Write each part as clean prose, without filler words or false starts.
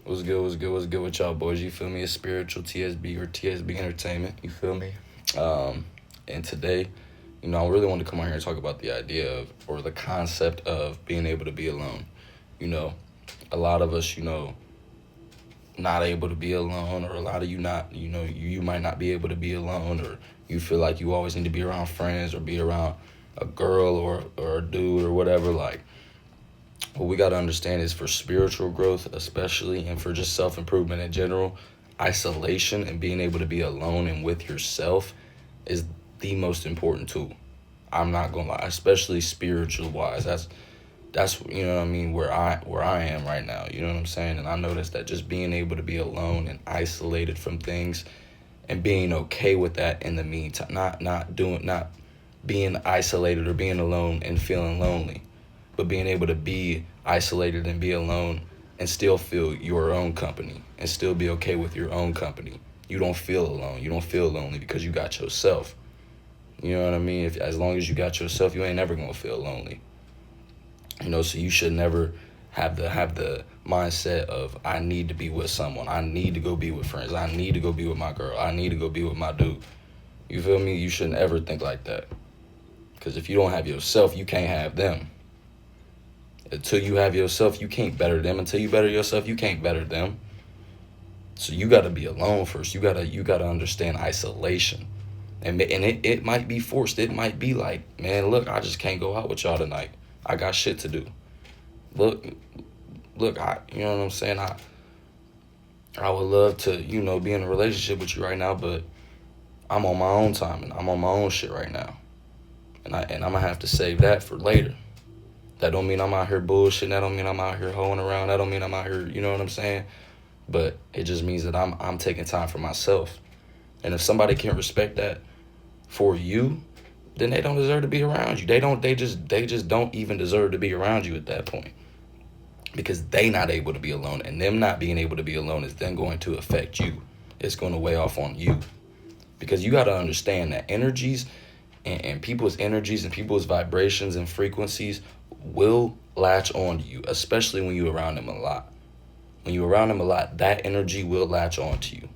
What's good, what's good with y'all boys? You feel me? It's Spiritual TSB or TSB Entertainment, you feel me? And today, I really wanted to come on here and talk about the idea of, or the concept of being able to be alone. You know, a lot of us, not able to be alone, or a lot of you not, you might not be able to be alone, or you feel like you always need to be around friends or be around a girl or a dude or whatever. Like, what we got to understand is for spiritual growth, especially, and for just self improvement in general, isolation and being able to be alone and with yourself is the most important tool. I'm not gonna lie, especially spiritual wise. That's what I mean, where I am right now. You know what I'm saying? And I noticed that just being able to be alone and isolated from things and being okay with that in the meantime, not being isolated or being alone and feeling lonely, but being able to be isolated and be alone and still feel your own company and still be okay with your own company. You don't feel alone. You don't feel lonely because you got yourself. You know what I mean? If as long as you got yourself, you ain't never gonna feel lonely. So you should never have the mindset of I need to be with someone. I need to go be with friends. I need to go be with my girl. I need to go be with my dude. You feel me? You shouldn't ever think like that. Because if you don't have yourself, you can't have them. Until you have yourself, you can't better them. Until you better yourself, you can't better them. So you got to be alone first. You gotta understand isolation, and it might be forced. It might be like, man, look, I just can't go out with y'all tonight. I got shit to do. Look, you know what I'm saying. I would love to be in a relationship with you right now, but I'm on my own time and I'm on my own shit right now, and I'm gonna have to save that for later. That don't mean I'm out here bullshitting. That don't mean I'm out here hoeing around. That don't mean I'm out here, you know what I'm saying? But it just means that I'm taking time for myself. And if somebody can't respect that for you, then they don't deserve to be around you. They just don't even deserve to be around you at that point. Because they not able to be alone, and them not being able to be alone is then going to affect you. It's going to weigh off on you. Because you got to understand that energies and people's energies and people's vibrations and frequencies will latch on to you, especially when you're around them a lot. When you're around them a lot, that energy will latch on to you.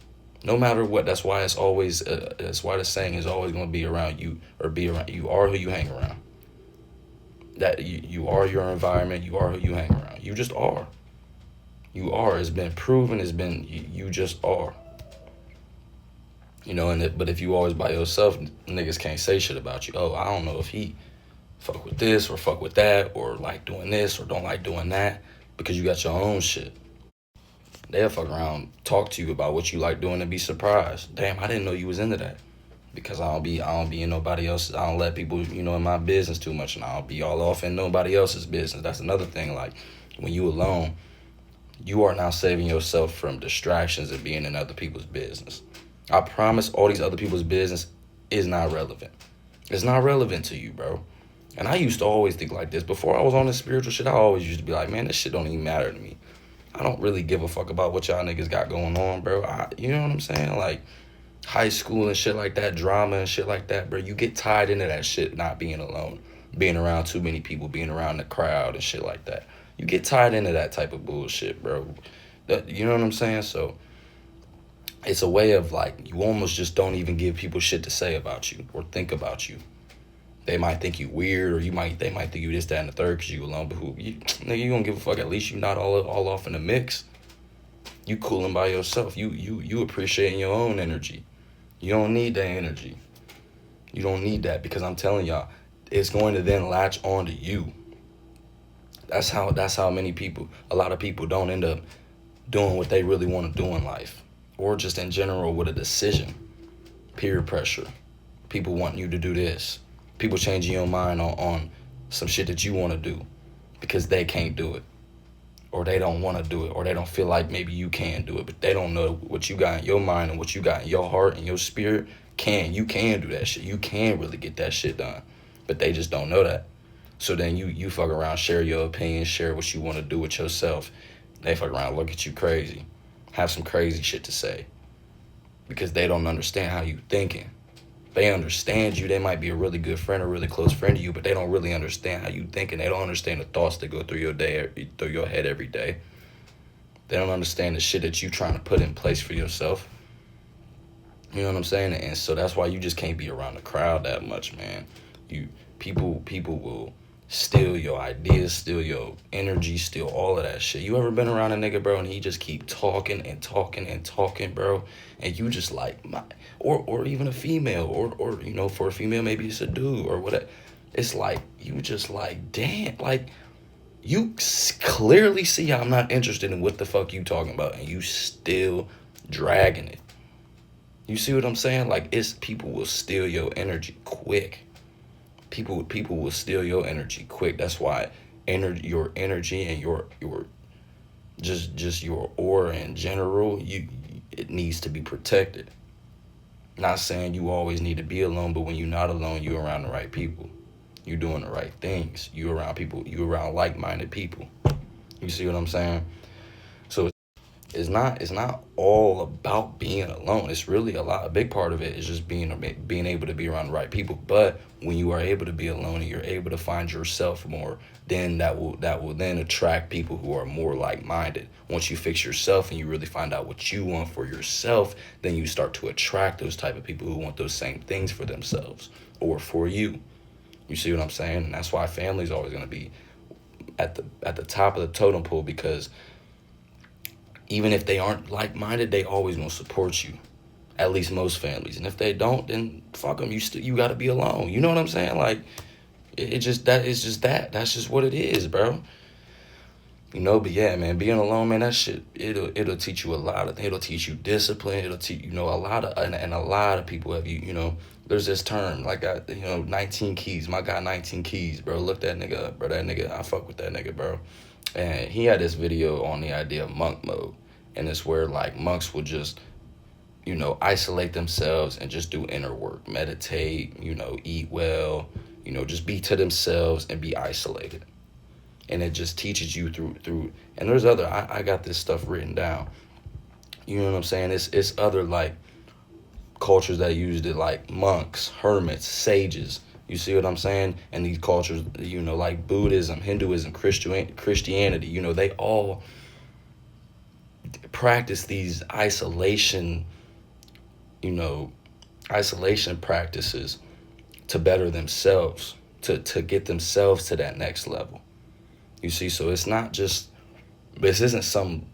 No matter what. That's why that's why the saying is always going to be around you, or be around you. Are who you hang around. That you are your environment. You are who you hang around. You just are. You are. It's been proven. You just are. But if you always by yourself, niggas can't say shit about you. Oh, I don't know if he fuck with this or fuck with that, or like doing this or don't like doing that, because you got your own shit. They'll fuck around, talk to you about what you like doing, and be surprised. Damn, I didn't know you was into that. Because I don't be in nobody else's. I don't let people, in my business too much, and I don't be all off in nobody else's business. That's another thing. Like, when you alone, you are now saving yourself from distractions and being in other people's business. I promise all these other people's business is not relevant. It's not relevant to you, bro. And I used to always think like this. Before I was on this spiritual shit, I always used to be like, man, this shit don't even matter to me. I don't really give a fuck about what y'all niggas got going on, bro. You know what I'm saying? Like, high school and shit like that, drama and shit like that, bro. You get tied into that shit, not being alone, being around too many people, being around the crowd and shit like that. You get tied into that type of bullshit, bro. You know what I'm saying? So it's a way of, like, you almost just don't even give people shit to say about you or think about you. They might think you weird, or they might think you this, that, and the third because you alone. But nigga, you don't give a fuck. At least you not all off in the mix. You cooling by yourself. You appreciating your own energy. You don't need that energy. You don't need that, because I'm telling y'all, it's going to then latch on to you. That's how a lot of people don't end up doing what they really want to do in life, or just in general with a decision. Peer pressure. People want you to do this. People changing your mind on some shit that you want to do because they can't do it, or they don't want to do it, or they don't feel like maybe you can do it, but they don't know what you got in your mind and what you got in your heart and your spirit. You can do that shit. You can really get that shit done, but they just don't know that. So then you fuck around, share your opinion, share what you want to do with yourself. They fuck around, look at you crazy, have some crazy shit to say, because they don't understand how you thinking. They understand you. They might be a really good friend or really close friend to you, but they don't really understand how you think, and they don't understand the thoughts that go through your head every day. They don't understand the shit that you trying to put in place for yourself. You know what I'm saying? And so that's why you just can't be around the crowd that much, man. People will steal your ideas, steal your energy, steal all of that shit. You ever been around a nigga, bro, and he just keep talking and talking and talking, bro, and you just like, or even a female, or you know, for a female maybe it's a dude or whatever. It's like you just like, damn, like you clearly see I'm not interested in what the fuck you talking about, and you still dragging it. You see what I'm saying? Like, it's people will steal your energy quick. People will steal your energy quick. That's why your energy and your just your aura in general, it needs to be protected. Not saying you always need to be alone, but when you're not alone, you're around the right people. You're doing the right things. You around like-minded people. You see what I'm saying? So it's not all about being alone. It's really a big part of it is just being able to be around the right people. But when you are able to be alone and you're able to find yourself more, then that will then attract people who are more like-minded. Once you fix yourself and you really find out what you want for yourself, then you start to attract those type of people who want those same things for themselves or for you. You see what I'm saying? And that's why family is always going to be at the top of the totem pole, because even if they aren't like-minded, they always gonna support you. At least most families. And if they don't, then fuck them. You gotta be alone. You know what I'm saying? Like, it's just that. That's just what it is, bro. You know, but yeah, man, being alone, man, that shit, it'll teach you a lot of. It'll teach you discipline. It'll teach a lot of, and a lot of people have you know. There's this term like 19 keys. My guy, 19 keys, bro. Look that nigga up, bro. That nigga, I fuck with that nigga, bro. And he had this video on the idea of monk mode. And it's where like monks will just, isolate themselves and just do inner work, meditate, eat well, just be to themselves and be isolated. And it just teaches you through, and there's I got this stuff written down. You know what I'm saying? It's other like cultures that used it, like monks, hermits, sages. You see what I'm saying? And these cultures, like Buddhism, Hinduism, Christianity, they all practice these isolation practices to better themselves, to get themselves to that next level. You see, so this isn't some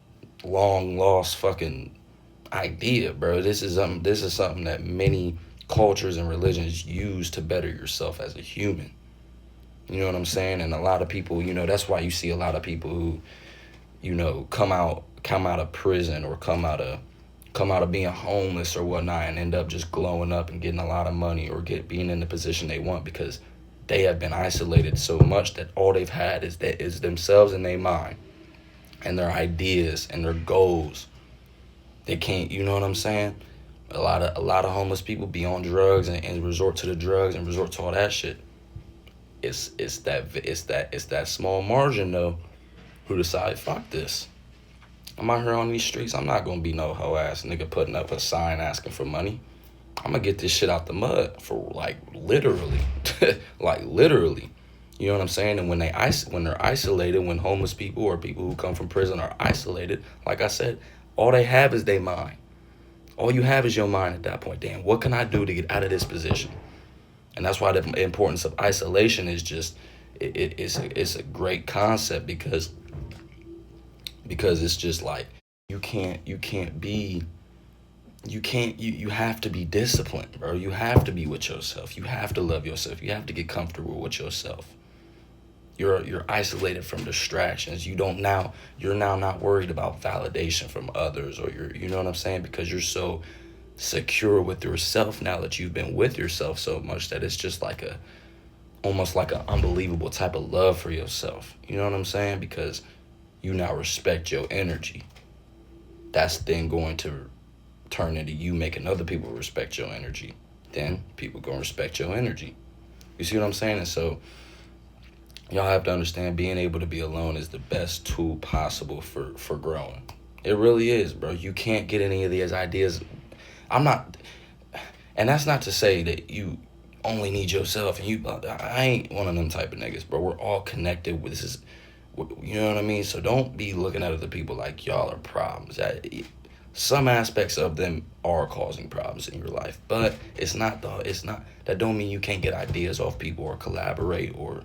long lost fucking idea, bro. This is something that many cultures and religions use to better yourself as a human. You know what I'm saying? And a lot of people, that's why you see a lot of people who, come out of prison or come out of being homeless or whatnot and end up just glowing up and getting a lot of money or being in the position they want, because they have been isolated so much that all they've had is themselves and their mind and their ideas and their goals. They can't, you know what I'm saying? A lot of homeless people be on drugs and resort to the drugs and resort to all that shit. It's that small margin though who decide, fuck this. I'm out here on these streets. I'm not gonna be no hoe ass nigga putting up a sign asking for money. I'm gonna get this shit out the mud for like literally, like literally. You know what I'm saying? And when they're isolated, when homeless people or people who come from prison are isolated, like I said, all they have is their mind. All you have is your mind at that point. Damn, what can I do to get out of this position? And that's why the importance of isolation is just, it's a great concept, because it's just like, you have to be disciplined, bro. You have to be with yourself. You have to love yourself. You have to get comfortable with yourself. You're isolated from distractions. You're now not worried about validation from others, or you know what I'm saying? Because you're so secure with yourself now that you've been with yourself so much that it's just like almost like an unbelievable type of love for yourself. You know what I'm saying? Because you now respect your energy. That's then going to turn into you making other people respect your energy. Then people gonna respect your energy. You see what I'm saying? And so y'all have to understand, being able to be alone is the best tool possible for growing. It really is, bro. You can't get any of these ideas. And that's not to say that you only need yourself and I ain't one of them type of niggas, bro. We're all connected with this. You know what I mean? So don't be looking at other people like y'all are problems. Some aspects of them are causing problems in your life, but it's not that don't mean you can't get ideas off people or collaborate or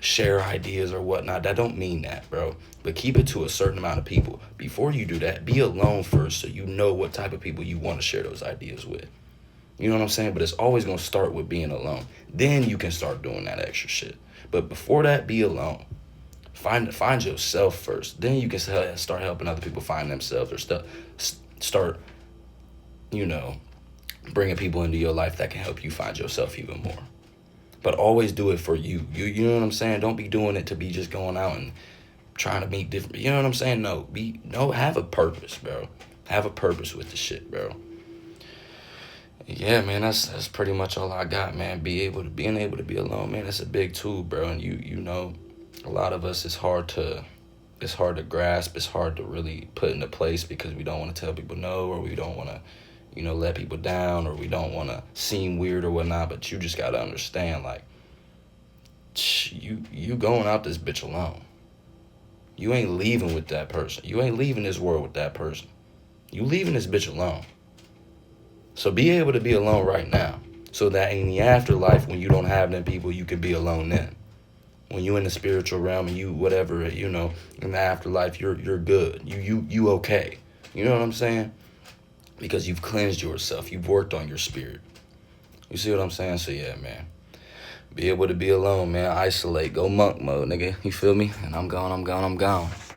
share ideas or whatnot. That don't mean that, bro. But keep it to a certain amount of people. Before you do that, be alone first so you know what type of people you want to share those ideas with. You know what I'm saying? But it's always gonna start with being alone. Then you can start doing that extra shit. But before that, be alone. Find yourself first. Then you can start helping other people find themselves or start, you know, bringing people into your life that can help you find yourself even more. But always do it for you. You know what I'm saying? Don't be doing it to be just going out and trying to meet different. You know what I'm saying? Have a purpose, bro. Have a purpose with the shit, bro. Yeah, man, that's pretty much all I got, man. Being able to be alone, man. That's a big tool, bro. And you know, a lot of us it's hard to grasp. It's hard to really put into place because we don't want to tell people no, or we don't want to, let people down, or we don't want to seem weird or whatnot. But you just gotta understand, like, you going out this bitch alone. You ain't leaving with that person. You ain't leaving this world with that person. You leaving this bitch alone. So be able to be alone right now, so that in the afterlife, when you don't have them people, you can be alone then. When you in the spiritual realm and you whatever, in the afterlife, you're good. You okay. You know what I'm saying? Because you've cleansed yourself. You've worked on your spirit. You see what I'm saying? So yeah, man. Be able to be alone, man. Isolate. Go monk mode, nigga. You feel me? And I'm gone.